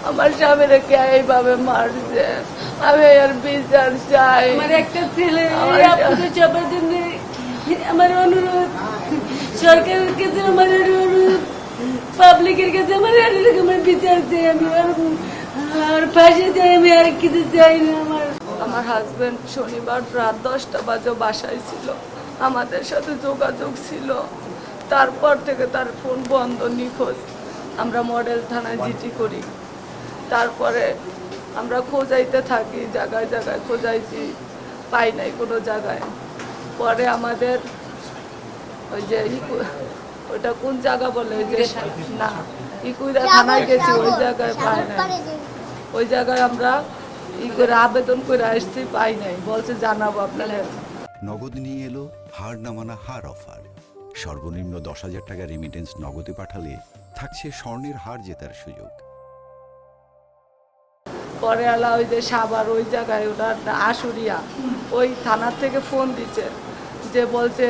আমার স্বামীরা কে এইভাবে মারছে, আমি এর বিচার চাই। আমার একটা ছেলে আপনাদের সবার জন্য আমার অনুরোধ, সরকারের কাছে আমার অনুরোধ, পাবলিকের কাছে আমার আমার বিচার চাই। আমি আর ফাঁসি চাই, আমি আর কিছু চাই না। আমার হাজবেন্ড শনিবার রাত 10টা বাজে বাসায় ছিল, আমাদের সাথে যোগাযোগ ছিল। তারপর থেকে তার ফোন বন্ধ, নিখোঁজ। আমরা মডেল থানায় জিডি করি। তারপরে আমরা খোঁজাইতে থাকি, জায়গায় জায়গায় খোঁজাইছি, পাই নাই কোনো জায়গায়। পরে আমাদের ওই যে ওইটা কোন জায়গা বলে, ওই যে না ইকুইরা থানায় গেছি, ওই জায়গায় পাই নাই। ওই জায়গায় আমরা করে আবেদন করে আসছি, পাই নাই। বলছে জানাবো আপনাদের। নগদ নিয়ে এলো হার না মানা হার অফার। সর্বনিম্ন 10,000 টাকা রেমিটেন্স নগদে পাঠালে থাকছে স্বর্ণের হার জেতার সুযোগ। পরে আলা ওই যে সাভার ওই জায়গায়, ওটা আশুরিয়া, ওই থানার থেকে ফোন দিচ্ছে, যে বলছে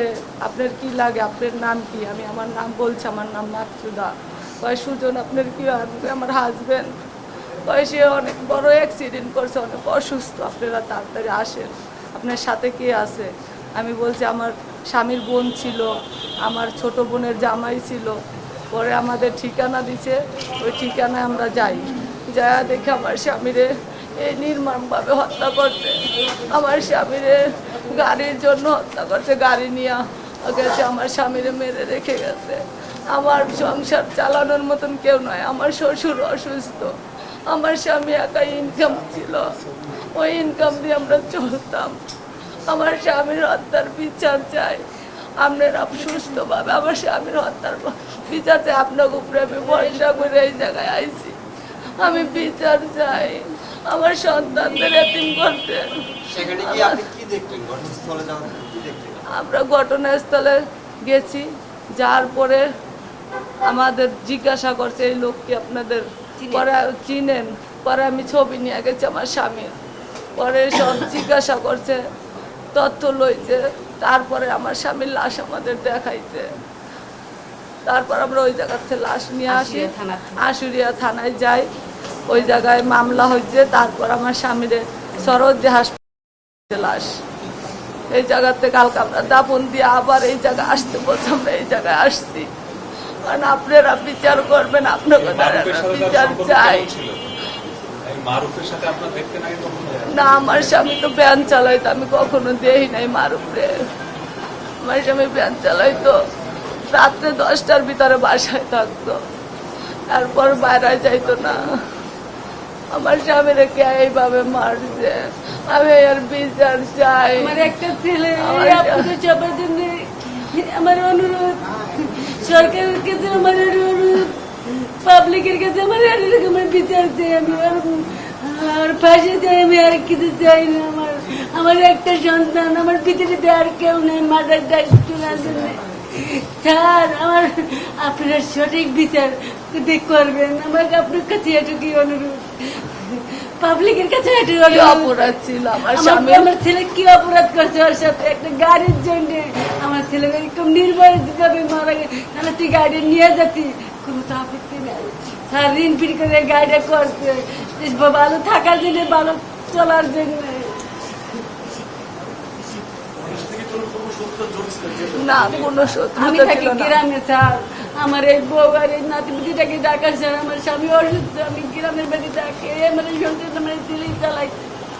আপনার কি লাগে, আপনার নাম কি? আমি আমার নাম বলছি, আমার নাম মাকসুদা। কয় সুজন, আপনার কি? আমার হাজবেন্ড। কয় সে অনেক বড় অ্যাক্সিডেন্ট করছে, অনেক অসুস্থ, আপনারা তাড়াতাড়ি আসেন, আপনার সাথে কে আছে? আমি বলছি আমার স্বামীর বোন ছিল, আমার ছোট বোনের জামাই ছিল। পরে আমাদের ঠিকানা দিছে, ওই ঠিকানায় আমরা যাই। যা দেখে আমার স্বামীরে এই নির্মমভাবে হত্যা করছে। আমার স্বামীরে গাড়ির জন্য হত্যা করছে, গাড়ি নিয়ে গেছে, আমার স্বামীরে মেরে রেখে গেছে। আমার সংসার চালানোর মতন কেউ নয়, আমার শ্বশুর অসুস্থ, আমার স্বামী একাই ইনকাম ছিল, ওই ইনকাম দিয়ে আমরা চলতাম। আমার স্বামীর হত্যার বিচার চাই আপনারা সুস্থভাবে। আমার স্বামীর হত্যার বিচার চাই, আপনার উপরে আমি ভরসা করে এই জায়গায় আইছি। আমি বিচার চাই, আমার সন্তানদের এতিম করতে। আমরা ঘটনাস্থলে গেছি, যাওয়ার পরে আমাদের জিজ্ঞাসা করছে এই লোককে আপনাদের পরে চিনেন? পরে আমি ছবি নিয়ে গেছি আমার স্বামীর, পরে সব জিজ্ঞাসা করছে, তথ্য লইছে। তারপরে আমার স্বামীর লাশ আমাদের দেখাইছে। তারপর আমরা ওই জায়গা থেকে লাশ নিয়ে আসি, আশুরিয়া থানায় যাই, ওই জায়গায় মামলা হয়েছে। তারপর আমার স্বামীর সরোজি হাসপাতালে লাশ, এই জায়গাতে কালকে আমরা দাফন দিয়ে আবার এই জায়গায় আসতে বলছি। আমরা এই জায়গায় আসছি, কারণ আপনারা বিচার করবেন, আপনাকে বিচার চাই। না, আমার স্বামী তো ভ্যান চালাইতো, আমি কখনো দেখি নাই মারুফরে। আমার স্বামী ভ্যান চালাইতো, রাত্রে 10টার ভিতরে বাসায় থাকতো, তারপর বাইরে যাইতো না। আমার স্বামীরা কে এইভাবে মারছে, আমি এর বিচার চাই। আমার একটা ছেলে আপনাদের সবার জন্য আমার অনুরোধ, সরকারের কাছে আমার অনুরোধ, পাবলিকের কাছে আমার আমার বিচার চাই। আমি আর ফাঁসি চাই, আমি আর কিছু চাই না। আমার একটা সন্তান, আমার পৃথিবীতে আর কেউ নেই মাথার দায়িত্ব নেওয়ার জন্য। স্যার, আমার আপনারা সঠিক বিচার করবেন, আমাকে আপনার কাছে এটুকুই অনুরোধ, পাবলিকের কাছে অপরাধ ছিল আমার ছেলে কি অপরাধ করছে ওর সাথে? একটা গাড়ির জন্য আমার ছেলে এরকম নির্ভয় ভাবে মারা গেছে, তাহলে তুই গাড়ি নিয়ে যাচ্ছি, কোনো তো আপত্তি নেই। স্যার ঋণ ফির করে গাড়িটা করছে ভালো থাকার জন্য, ভালো চলার জন্য। না, কোনো সত্য আমি থাকি গ্রামে স্যার, আমার এই বউ আর এই নাতিপুতিটাকে ডাকা স্যার, আমার স্বামী অসুস্থ, আমি গ্রামের বাড়ি থাকি, আমার সংসার আমার ছেলে চালাই।